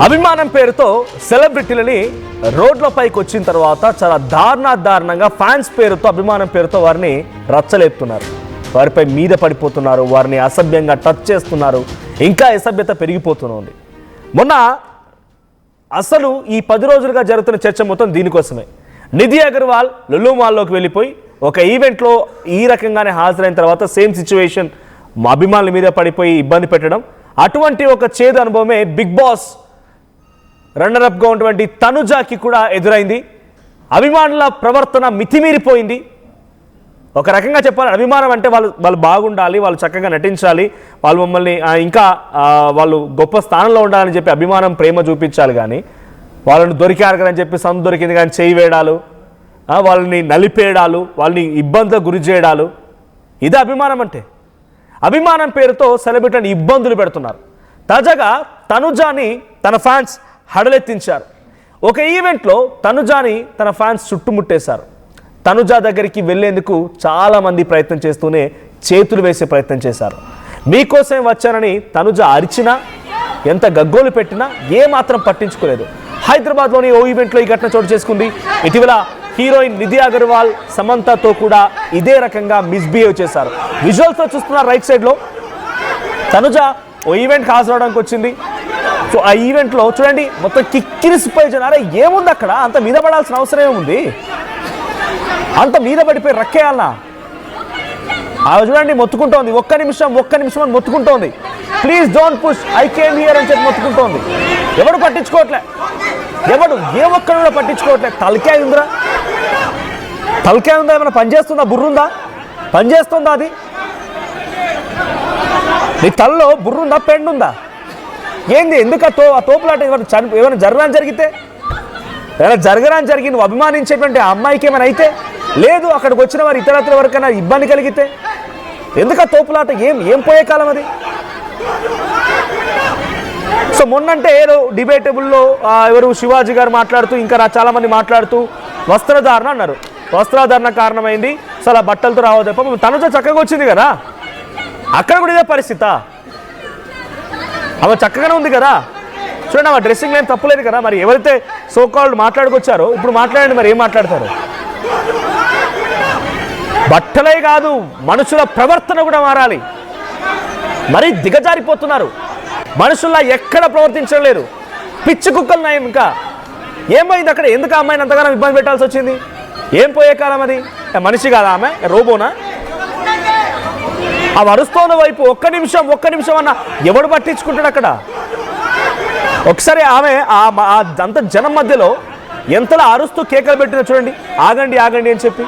అభిమానం పేరుతో సెలబ్రిటీలని రోడ్లపైకి వచ్చిన తర్వాత చాలా దారుణంగా ఫ్యాన్స్ పేరుతో అభిమానం పేరుతో వారిని రచ్చలేపుతున్నారు, వారిపై మీద పడిపోతున్నారు, వారిని అసభ్యంగా టచ్ చేస్తున్నారు, ఇంకా అసభ్యత పెరిగిపోతుంది. మొన్న అసలు ఈ 10 రోజులుగా జరుగుతున్న చర్చ మొత్తం దీనికోసమే. నిధి అగర్వాల్ లులు మాల్లోకి వెళ్ళిపోయి ఒక ఈవెంట్లో ఈ రకంగానే హాజరైన తర్వాత సేమ్ సిచ్యువేషన్ అభిమానుల మీద పడిపోయి ఇబ్బంది పెట్టడం, అటువంటి ఒక చేదు అనుభవమే బిగ్ బాస్ రన్నరప్గా ఉన్నటువంటి తనుజాకి కూడా ఎదురైంది. అభిమానుల ప్రవర్తన మితిమీరిపోయింది. ఒక రకంగా చెప్పాలి, అభిమానం అంటే వాళ్ళు బాగుండాలి, వాళ్ళు చక్కగా నటించాలి, వాళ్ళు మమ్మల్ని ఇంకా వాళ్ళు గొప్ప స్థానంలో ఉండాలని చెప్పి అభిమానం ప్రేమ చూపించాలి. కానీ వాళ్ళని దొరికారు కదని చెప్పి సందు దొరికింది కానీ చేయి వేయడాలు, వాళ్ళని నలిపేయడాలు, వాళ్ళని ఇబ్బందులకు గురి చేయడాలు, ఇది అభిమానం అంటే. అభిమానం పేరుతో సెలబ్రిటీని ఇబ్బందులు పెడుతున్నారు. తాజాగా తనుజాని తన ఫ్యాన్స్ హడలెత్తించారు. ఒక ఈవెంట్లో తనుజాని తన ఫ్యాన్స్ చుట్టుముట్టేశారు. తనుజా దగ్గరికి వెళ్లేందుకు చాలామంది ప్రయత్నం చేస్తూనే చేతులు వేసే ప్రయత్నం చేశారు. మీకోసం వచ్చానని తనుజా అరిచినా, ఎంత గగ్గోలు పెట్టినా ఏమాత్రం పట్టించుకోలేదు. హైదరాబాద్లోని ఓ ఈవెంట్లో ఈ ఘటన చోటు చేసుకుంది. ఇటీవల హీరోయిన్ నిధి అగర్వాల్ సమంతతో కూడా ఇదే రకంగా మిస్బిహేవ్ చేశారు. విజువల్స్తో చూస్తున్నారు రైట్ సైడ్లో. తనుజా ఓ ఈవెంట్కి హాజరవడానికి వచ్చింది. సో ఆ ఈవెంట్లో చూడండి మొత్తం కిక్కిరిసిపోయి జనారే ఏముంది అక్కడ, అంత మీద పడాల్సిన అవసరం ఏముంది, అంత మీద పడిపోయి రక్కేయాలనా? అవి చూడండి మొత్తుకుంటోంది, ఒక్క నిమిషం అని మొత్తుకుంటోంది. Please don't push, I came here అని చెప్పి మొత్తుకుంటోంది. ఎవడు పట్టించుకోవట్లే, ఎవడు ఏ ఒక్కరు కూడా పట్టించుకోవట్లే. తలకాయ ఉందా, ఏమైనా పనిచేస్తుందా, బుర్రుందా, పనిచేస్తుందా? అది నీ తలలో బుర్రుందా, పెండుందా, ఏంది? ఎందుకు ఆ తోపులాట ఏమైనా జరగని జరిగితే, ఏమైనా జరగరాని జరిగి నువ్వు అభిమానించేటువంటి ఆ అమ్మాయికి ఏమైనా అయితే, లేదు అక్కడికి వచ్చిన వారు ఇతరత్ర వరకైనా ఇబ్బంది కలిగితే, ఎందుకు ఆ తోపులాట? ఏం పోయే కాలం అది? సో మొన్నంటే ఏదో డిబేటబుల్లో ఎవరు శివాజీ గారు మాట్లాడుతూ, ఇంకా చాలామంది మాట్లాడుతూ వస్త్రధారణ అన్నారు. వస్త్రధారణ కారణమైంది, అసలు ఆ బట్టలతో రావద్దు. తనుజ చక్కగా వచ్చింది కదా, అక్కడ కూడా ఇదే పరిస్థితి. ఆమె చక్కగానే ఉంది కదా, చూడండి ఆమె డ్రెస్సింగ్ ఏం తప్పులేదు కదా. మరి ఎవరైతే సోకాల్డ్ మాట్లాడుకొచ్చారో ఇప్పుడు మాట్లాడండి, మరి ఏం మాట్లాడతారు? బట్టలే కాదు, మనుషుల ప్రవర్తన కూడా మారాలి. మరీ దిగజారిపోతున్నారు, మనుషుల్లా ఎక్కడ ప్రవర్తించలేరు, పిచ్చి కుక్కలు నయం. ఇంకా ఏమైంది అక్కడ? ఎందుకు అమ్మాయిని అంతగానో ఇబ్బంది పెట్టాల్సి వచ్చింది? ఏం పోయే కాలం అది? మనిషి కాదా ఆమె, రోబోనా? ఆ అరుస్తోన్న వైపు ఒక్క నిమిషం అన్న ఎవడు పట్టించుకుంటాడు అక్కడ? ఒకసారి ఆమె అంత జనం మధ్యలో ఎంతలా అరుస్తూ కేకలు పెట్టినా చూడండి, ఆగండి అని చెప్పి.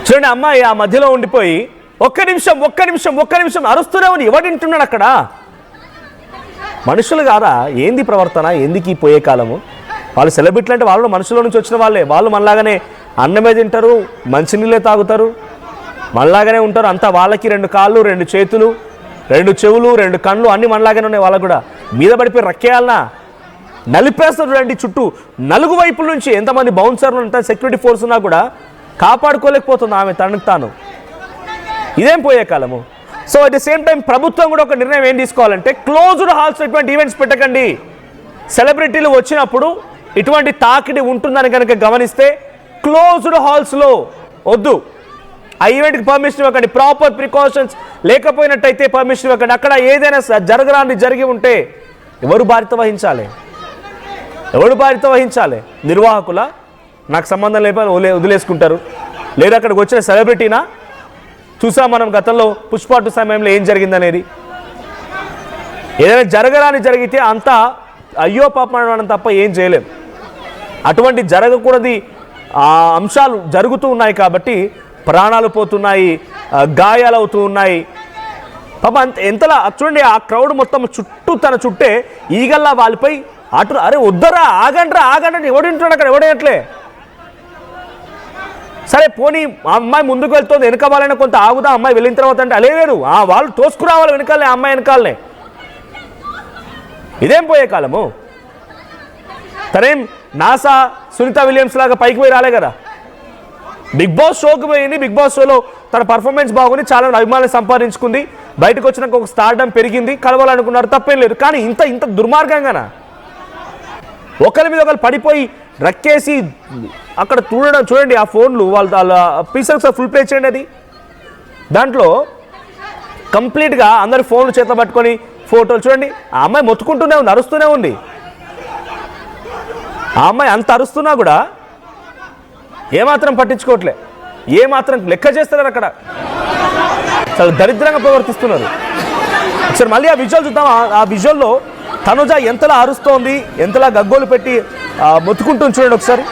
చూడండి అమ్మాయి ఆ మధ్యలో ఉండిపోయి ఒక్క నిమిషం అరుస్తూనే ఉంది. ఎవడింటున్నాడు అక్కడ? మనుషులు కాదా? ఏంది ప్రవర్తన? ఎందుకు ఈ పోయే కాలము? వాళ్ళు సెలబ్రిటీలు అంటే వాళ్ళు మనుషుల నుంచి వచ్చిన వాళ్ళే. వాళ్ళు మనలాగానే అన్నమే తింటారు, మంచినీళ్ళే తాగుతారు, మనలాగానే ఉంటారు. అంతా వాళ్ళకి 2 కాళ్ళు, 2 చేతులు, 2 చెవులు, 2 కళ్ళు అన్నీ మనలాగానే ఉన్నాయి. వాళ్ళకు కూడా మీద పడిపోయి రక్కేయాలనా? నలిపేస్తారు చూడండి చుట్టూ నలుగు వైపుల నుంచి. ఎంతమంది బౌన్సర్లు ఉంటారు, సెక్యూరిటీ ఫోర్స్ ఉన్నా కూడా కాపాడుకోలేకపోతుంది ఆమె తనకు తాను. ఇదేం పోయే కాలము? So at the same time ప్రభుత్వం కూడా ఒక నిర్ణయం ఏం తీసుకోవాలంటే, క్లోజ్డ్ హాల్స్ ఇటువంటి ఈవెంట్స్ పెట్టకండి. సెలబ్రిటీలు వచ్చినప్పుడు ఇటువంటి తాకిడి ఉంటుందని కనుక గమనిస్తే క్లోజ్డ్ హాల్స్లో వద్దు, ఆ ఈవెంట్కి పర్మిషన్ ఇవ్వకండి. ప్రాపర్ ప్రికాషన్స్ లేకపోయినట్టయితే పర్మిషన్ ఇవ్వకండి. అక్కడ ఏదైనా జరిగి ఉంటే ఎవరు బాధ్యత వహించాలి? నిర్వాహకుల? నాకు సంబంధం లేకపోతే వదిలేసుకుంటారు. లేదా అక్కడికి వచ్చిన సెలబ్రిటీనా? చూసాం మనం గతంలో పుష్ప 2 సమయంలో ఏం జరిగిందనేది. ఏదైనా జరిగితే అంతా అయ్యో పాపం తప్ప ఏం చేయలేం. అటువంటి జరగకూడది అంశాలు జరుగుతూ ఉన్నాయి కాబట్టి ప్రాణాలు పోతున్నాయి, గాయాలు అవుతూ ఉన్నాయి. పాప ఎంతలా చూడండి, ఆ క్రౌడ్ మొత్తం తన చుట్టే ఈగల్లా వాళ్ళపై అటు. అరే వద్దరా, ఆగండి ఎవడింటున్నాడు అక్కడ? ఎవడేయట్లే. సరే పోనీ ఆ అమ్మాయి ముందుకు వెళ్తుంది, వెనకవాలైనా కొంత ఆగుదా అమ్మాయి వెళ్ళిన తర్వాత అంటే లేదు, వాళ్ళు తోసుకురావాలి వెనకాలనే, అమ్మాయి వెనకాలనే. ఇదేం పోయే కాలము? తనేం నాసా సునీత విలియమ్స్ లాగా పైకి పోయి రాలే కదా. బిగ్ బాస్ షోకి పోయింది, బిగ్ బాస్ షోలో తన పర్ఫార్మెన్స్ బాగుంది, చాలా అభిమానులు సంపాదించుకుంది, బయటకు వచ్చినాక ఒక స్టార్డమ్ పెరిగింది, కలవాలనుకున్నారు, తప్పేం లేదు. కానీ ఇంత దుర్మార్గంగానా? ఒకరి మీద ఒకరు పడిపోయి రక్కేసి అక్కడ చూడండి ఆ ఫోన్లు వాళ్ళ పీసెస్ ఫుల్ ప్లే చేయండి. అది దాంట్లో కంప్లీట్గా అందరి ఫోన్లు చేతిలో పట్టుకొని ఫోటోలు చూడండి. ఆ అమ్మాయి మొత్తుకుంటూనే ఉంది, అరుస్తూనే ఉంది. ఆ అమ్మాయి అంత అరుస్తున్నా కూడా ఏమాత్రం పట్టించుకోవట్లే, ఏమాత్రం లెక్క చేస్తున్నారు. అక్కడ చాలా దరిద్రంగా ప్రవర్తిస్తున్నారు. ఒకసారి మళ్ళీ ఆ విజువల్ చూద్దాం. ఆ విజువల్లో తనుజ ఎంతలా అరుస్తోంది, ఎంతలా గగ్గోలు పెట్టి మొత్తుకుంటుంది చూడండి ఒకసారి.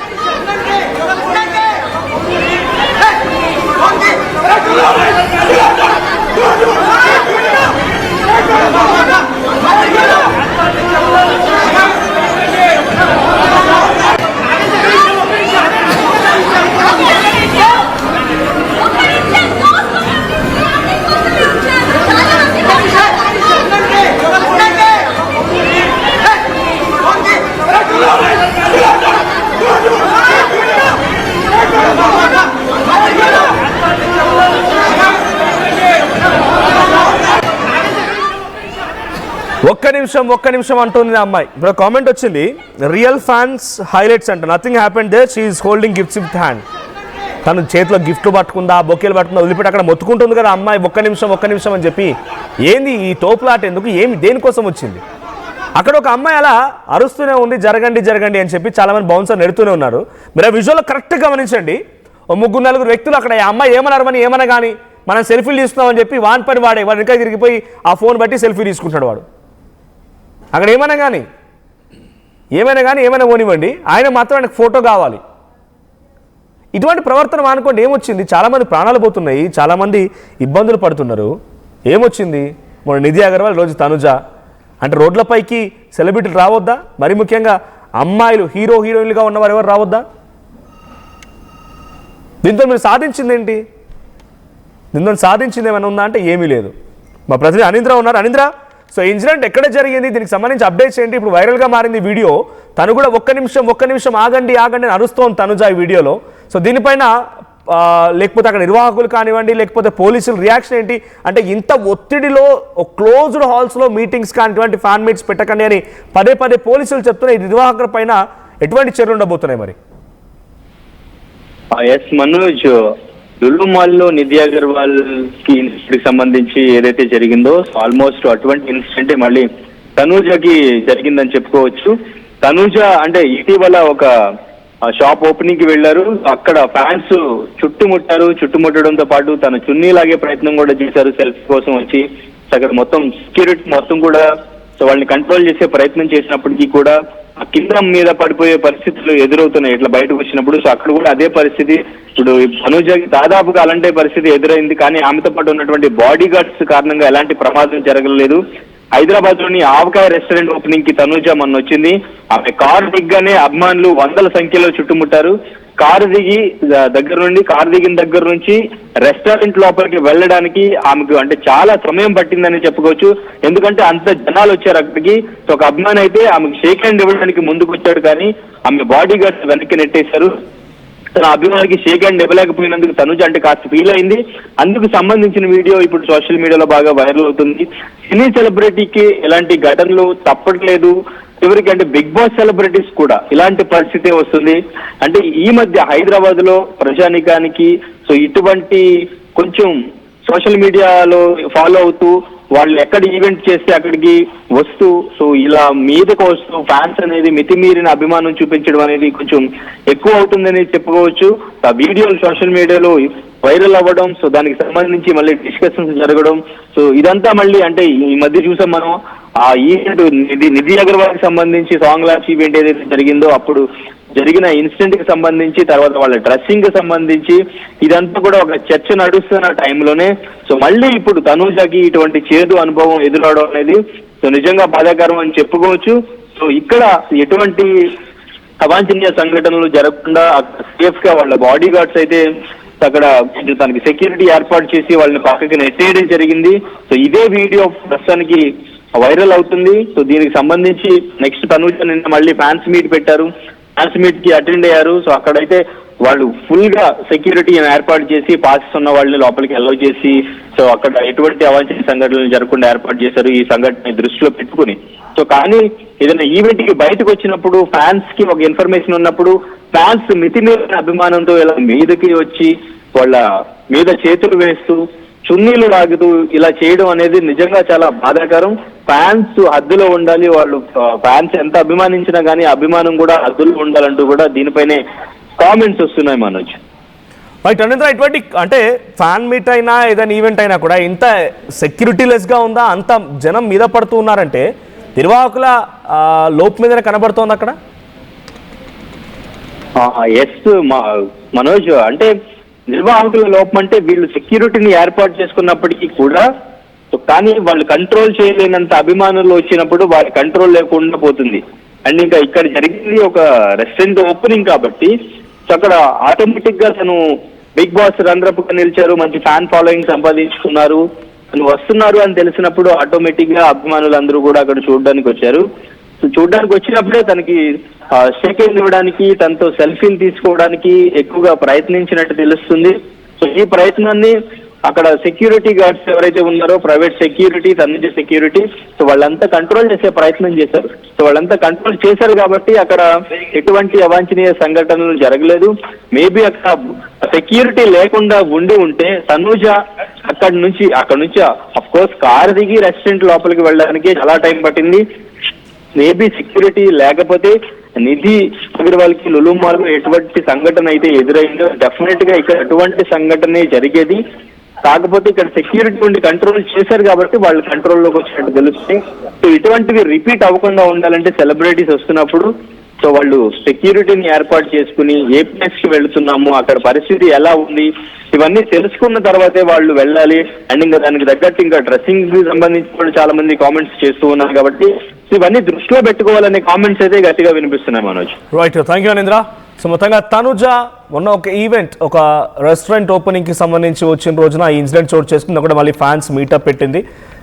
ఒక్క నిమిషం అంటుంది అమ్మాయి. ఇప్పుడు కామెంట్ వచ్చింది, రియల్ ఫ్యాన్స్ హైలైట్స్ అంట, nothing happened there, she is holding gifts with hand. తను చేతిలో గిఫ్ట్లు పట్టుకుందా, బొకేలు పట్టుకుందా, వదిలిపెట్టి అక్కడ మొత్తుకుంటుంది కదా అమ్మాయి. ఒక్క నిమిషం అని చెప్పి ఏంది ఈ తోపులాట? ఎందుకు, దేనికోసం వచ్చింది? అక్కడ ఒక అమ్మాయి అలా అరుస్తూనే ఉంది, జరగండి అని చెప్పి చాలామంది బౌన్సర్ నెడుతూనే ఉన్నారు. మీరు ఆ విజువల్లో కరెక్ట్గా గమనించండి. ఓ 3-4 వ్యక్తులు అక్కడ ఆ అమ్మాయి ఏమన్నా కానీ మనం సెల్ఫీలు తీస్తున్నామని చెప్పి వాడి వెనక తిరిగిపోయి ఆ ఫోన్ బట్టి సెల్ఫీ తీసుకుంటాడు వాడు. అక్కడ ఏమైనా పోనివ్వండి, ఆయన మాత్రం ఆయనకు ఫోటో కావాలి. ఇటువంటి ప్రవర్తన మానుకోండి. ఏమొచ్చింది? చాలామంది ప్రాణాలు పోతున్నాయి, చాలామంది ఇబ్బందులు పడుతున్నారు. ఏమొచ్చింది? మన నిధి అగర్వాల్, రోజు తనుజ అంటే రోడ్లపైకి సెలబ్రిటీలు రావద్దా? మరి ముఖ్యంగా అమ్మాయిలు హీరోయిన్లుగా ఉన్నవారు ఎవరు రావద్దా? దీంతో మీరు సాధించిందేంటి? దీంతో సాధించింది ఏమైనా ఉందా అంటే ఏమీ లేదు. మా ప్రతినిధి అనింద్ర ఉన్నారు. అనింద్ర, సో ఇన్సిడెంట్ ఎక్కడ జరిగింది, దీనికి సంబంధించి అప్డేట్స్ ఏంటి? ఇప్పుడు వైరల్గా మారింది వీడియో. తను కూడా ఒక్క నిమిషం ఆగండి అని అరుస్తోంది తనుజ ఈ వీడియోలో. సో దీనిపైన లేకపోతే అక్కడ నిర్వాహకులు కానివ్వండి, లేకపోతే పోలీసుల రియాక్షన్ ఏంటి? అంటే ఇంత ఒత్తిడిలో క్లోజ్డ్ హాల్స్లో మీటింగ్స్ కానిటువంటి ఫ్యాన్ మీట్స్ పెట్టకండి అని పదే పోలీసులు చెప్తున్న ఈ నిర్వాహకుల పైన ఎటువంటి చర్యలు ఉండబోతున్నాయి మరి? ఎస్ మనోజ్, లులు మాల్లో నిధి అగర్వాల్ కి ఇన్సిడెంట్ సంబంధించి ఏదైతే జరిగిందో ఆల్మోస్ట్ అటువంటి ఇన్సిడెంట్ మళ్ళీ తనూజకి జరిగిందని చెప్పుకోవచ్చు. తనూజ అంటే ఇటీవల ఒక షాప్ ఓపెనింగ్ కి వెళ్లారు, అక్కడ ఫ్యాన్స్ చుట్టుముట్టడంతో పాటు తన చున్నీ లాగే ప్రయత్నం కూడా చేశారు సెల్ఫీ కోసం వచ్చి. అక్కడ మొత్తం సెక్యూరిటీ మొత్తం కూడా వాళ్ళని కంట్రోల్ చేసే ప్రయత్నం చేసినప్పటికీ కూడా ఆ కింద మీద పడిపోయే పరిస్థితులు ఎదురవుతున్నాయి ఇట్లా బయటకు వచ్చినప్పుడు. సో అక్కడ కూడా అదే పరిస్థితి. ఇప్పుడు తనూజకి దాదాపుగా అలాంటి పరిస్థితి ఎదురైంది, కానీ ఆమెతో పాటు ఉన్నటువంటి బాడీ గార్డ్స్ కారణంగా ఎలాంటి ప్రమాదం జరగలేదు. హైదరాబాద్ లోని ఆవకాయ రెస్టారెంట్ ఓపెనింగ్ కి తనూజ మొన్న వచ్చింది. ఆమె కారు దిగ్గానే అభిమానులు 100ల సంఖ్యలో చుట్టుముట్టారు. కారు దిగిన దగ్గర నుంచి రెస్టారెంట్ లోపలికి వెళ్ళడానికి ఆమెకు అంటే చాలా సమయం పట్టిందని చెప్పుకోవచ్చు. ఎందుకంటే అంత జనాలు వచ్చారు అక్కడికి. సో ఒక అభిమాని అయితే ఆమెకు షేక్ హ్యాండ్ ఇవ్వడానికి ముందుకు వచ్చాడు, కానీ ఆమె బాడీ గార్డ్స్ వెనక్కి నెట్టేశారు. తన అభిమానికి షేక్ హ్యాండ్ ఇవ్వలేకపోయినందుకు తనుజ అంటే కాస్త ఫీల్ అయింది. అందుకు సంబంధించిన వీడియో ఇప్పుడు సోషల్ మీడియాలో బాగా వైరల్ అవుతుంది. సినీ సెలబ్రిటీకి ఇలాంటి ఘటనలు తప్పట్లేదు. చివరికి అంటే బిగ్ బాస్ సెలబ్రిటీస్ కూడా ఇలాంటి పరిస్థితే వస్తుంది. అంటే ఈ మధ్య హైదరాబాద్ లో ప్రజానికానికి సో ఇటువంటి కొంచెం సోషల్ మీడియాలో ఫాలో అవుతూ వాళ్ళు ఎక్కడ ఈవెంట్ చేస్తే అక్కడికి వస్తూ సో ఇలా మీదకు వస్తూ ఫ్యాన్స్ అనేది మితిమీరిన అభిమానం చూపించడం అనేది కొంచెం ఎక్కువ అవుతుందని చెప్పుకోవచ్చు. ఆ వీడియోలు సోషల్ మీడియాలో వైరల్ అవ్వడం, సో దానికి సంబంధించి మళ్ళీ డిస్కషన్స్ జరగడం, సో ఇదంతా మళ్ళీ అంటే ఈ మధ్య చూసాం మనం ఆ ఈవెంట్ నిధి అగర్వాల్ కి సంబంధించి సాంగ్ లాంచ్ ఈవెంట్ ఏదైతే జరిగిందో అప్పుడు జరిగిన ఇన్సిడెంట్ కి సంబంధించి, తర్వాత వాళ్ళ డ్రెస్సింగ్ కి సంబంధించి ఇదంతా కూడా ఒక చర్చ నడుస్తున్న టైంలోనే సో మళ్ళీ ఇప్పుడు తనూజకి ఇటువంటి చేదు అనుభవం ఎదురవడం అనేది సో నిజంగా బాధాకరం అని చెప్పుకోవచ్చు. సో ఇక్కడ ఎటువంటి అవాంఛనీయ సంఘటనలు జరగకుండా సేఫ్ గా వాళ్ళ బాడీ గార్డ్స్ అయితే అక్కడ కొంచెం తనకి సెక్యూరిటీ ఏర్పాటు చేసి వాళ్ళని పక్కకి నెట్టేయడం జరిగింది. సో ఇదే వీడియో ప్రస్తుతానికి వైరల్ అవుతుంది. సో దీనికి సంబంధించి నెక్స్ట్ తనూజ నిన్న మళ్ళీ ఫ్యాన్స్ మీట్ పెట్టారు, ఫ్యాన్స్ మీట్ కి అటెండ్ అయ్యారు. సో అక్కడైతే వాళ్ళు ఫుల్ గా సెక్యూరిటీ ఏర్పాటు చేసి పాసెస్ ఉన్న వాళ్ళని లోపలికి అలౌ చేసి సో అక్కడ ఎటువంటి అవాంఛనీయ సంఘటనలు జరగకుండా ఏర్పాటు చేశారు ఈ సంఘటన దృష్టిలో పెట్టుకుని. సో కానీ ఏదైనా ఈవెంట్ కి బయటకు వచ్చినప్పుడు ఫ్యాన్స్ కి ఒక ఇన్ఫర్మేషన్ ఉన్నప్పుడు ఫ్యాన్స్ మితిమీరిన అభిమానంతో ఇలా మీదకి వచ్చి వాళ్ళ మీద చేతులు వేస్తూ చున్నీలు లాగుతూ ఇలా చేయడం అనేది నిజంగా చాలా బాధాకరం. ఫ్యాన్స్ హద్దులో ఉండాలి, వాళ్ళు ఫ్యాన్స్ ఎంత అభిమానించినా కానీ అభిమానం కూడా హద్దులో ఉండాలంటూ కూడా దీనిపైనే కామెంట్స్ వస్తున్నాయి మనోజ్. రైట్ అనంతరం ఇటువంటి అంటే ఫ్యాన్ మీట్ అయినా ఏదైనా ఈవెంట్ అయినా కూడా ఇంత సెక్యూరిటీలెస్గా ఉందా, అంత జనం మీద పడుతూ ఉన్నారంటే నిర్వాహకుల లోపు మీదనే కనబడుతోంది అక్కడ. ఎస్ మనోజ్, అంటే నిర్వాహకుల లోపం అంటే వీళ్ళు సెక్యూరిటీని ఏర్పాటు చేసుకున్నప్పటికీ కూడా కానీ వాళ్ళు కంట్రోల్ చేయలేనంత అభిమానులు వచ్చినప్పుడు వాళ్ళ కంట్రోల్ లేకుండా పోతుంది. అండ్ ఇంకా ఇక్కడ జరిగింది ఒక రెస్టారెంట్ ఓపెనింగ్ కాబట్టి సో అక్కడ ఆటోమేటిక్ గా తను బిగ్ బాస్ రన్నరప్ గా నిలిచారు, మంచి ఫ్యాన్ ఫాలోయింగ్ సంపాదించుకున్నారు, తను వస్తున్నారు అని తెలిసినప్పుడు ఆటోమేటిక్ గా అభిమానులందరూ కూడా అక్కడ చూడడానికి వచ్చారు. సో చూడడానికి వచ్చినప్పుడే తనకి షేక్ హ్యాండ్ ఇవ్వడానికి, తనతో సెల్ఫీలు తీసుకోవడానికి ఎక్కువగా ప్రయత్నించినట్టు తెలుస్తుంది. సో ఈ ప్రయత్నాన్ని అక్కడ సెక్యూరిటీ గార్డ్స్ ఎవరైతే ఉన్నారో private security, Tanuja security, so వాళ్ళంతా కంట్రోల్ చేసే ప్రయత్నం చేశారు. సో వాళ్ళంతా కంట్రోల్ చేశారు కాబట్టి అక్కడ ఎటువంటి అవాంఛనీయ సంఘటనలు జరగలేదు. మేబీ అక్కడ సెక్యూరిటీ లేకుండా ఉంటే తనుజ అక్కడ నుంచి అఫ్ కోర్స్ కారు దిగి రెస్టారెంట్ లోపలికి వెళ్ళడానికి చాలా టైం పట్టింది. మేబీ సెక్యూరిటీ లేకపోతే నిధి అగర్వాల్ కి లులు మాల్ ఎటువంటి సంఘటన అయితే ఎదురైందో డెఫినెట్ గా ఇక్కడ ఎటువంటి సంఘటన జరిగేది. కాకపోతే ఇక్కడ సెక్యూరిటీ ఉండి కంట్రోల్ చేశారు కాబట్టి వాళ్ళు కంట్రోల్లోకి వచ్చినట్టు తెలుస్తుంది. సో ఇటువంటివి రిపీట్ అవ్వకుండా ఉండాలంటే సెలబ్రిటీస్ వస్తున్నప్పుడు సో వాళ్ళు సెక్యూరిటీని ఏర్పాటు చేసుకుని ఏ ప్లేస్ కి వెళుతున్నాము, అక్కడ పరిస్థితి ఎలా ఉంది, ఇవన్నీ తెలుసుకున్న తర్వాతే వాళ్ళు వెళ్ళాలి. అండ్ ఇంకా దానికి తగ్గట్టు ఇంకా డ్రెస్సింగ్ కి సంబంధించి కూడా చాలా మంది కామెంట్స్ చేస్తూ ఉన్నారు కాబట్టి ఇవన్నీ దృష్టిలో పెట్టుకోవాలనే కామెంట్స్ అయితే గట్టిగా వినిపిస్తున్నాయి Manoj. Right, thank you Anindra. So మొత్తంగా తనుజ మొన్న ఒక ఈవెంట్, ఒక రెస్టారెంట్ ఓపెనింగ్కి సంబంధించి వచ్చిన రోజున ఈ ఇన్సిడెంట్ చోటు చేసుకుంది. అక్కడ మళ్ళీ ఫ్యాన్స్ మీటప్ పెట్టింది.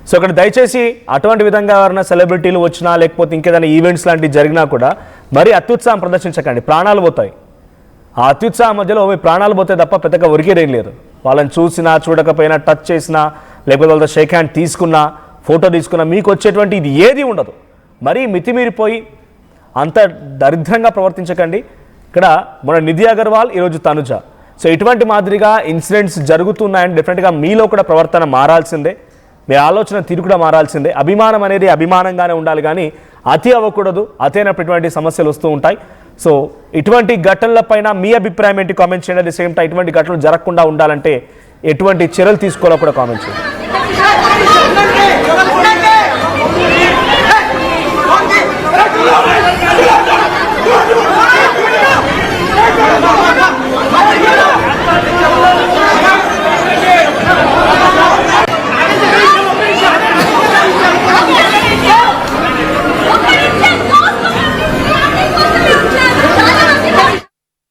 సో అక్కడ దయచేసి అటువంటి విధంగా ఎవరైనా సెలబ్రిటీలు వచ్చినా లేకపోతే ఇంకేదైనా ఈవెంట్స్ లాంటివి జరిగినా కూడా మరి అత్యుత్సాహం ప్రదర్శించకండి, ప్రాణాలు పోతాయి. ఆ అత్యుత్సాహం మధ్యలో మీ ప్రాణాలు పోతే తప్ప పెద్దగా ఒరిగేదేం లేదు. వాళ్ళని చూసినా చూడకపోయినా టచ్ చేసినా లేకపోతే వాళ్ళతో షేక్ హ్యాండ్ తీసుకున్నా ఫోటో తీసుకున్నా మీకు వచ్చేటువంటి ఇది ఏది ఉండదు. మరీ మితిమీరిపోయి అంత దరిద్రంగా ప్రవర్తించకండి. ఇక్కడ మన నిధి అగర్వాల్, ఈరోజు తనుజ. సో ఇటువంటి మాదిరిగా ఇన్సిడెంట్స్ జరుగుతున్నాయని డెఫినెట్గా మీలో కూడా ప్రవర్తన మారాల్సిందే, మీ ఆలోచన తీరు కూడా మారాల్సిందే. అభిమానం అనేది అభిమానంగానే ఉండాలి కానీ అతి అవ్వకూడదు. అతైనటువంటి సమస్యలు వస్తూ ఉంటాయి. సో ఇటువంటి ఘటనలపైన మీ అభిప్రాయం ఏంటి కామెంట్ చేయండి. అట్ ది సేమ్ టైం ఇటువంటి ఘటనలు జరగకుండా ఉండాలంటే ఎటువంటి చర్యలు తీసుకోవాలో కూడా కామెంట్ చేయండి.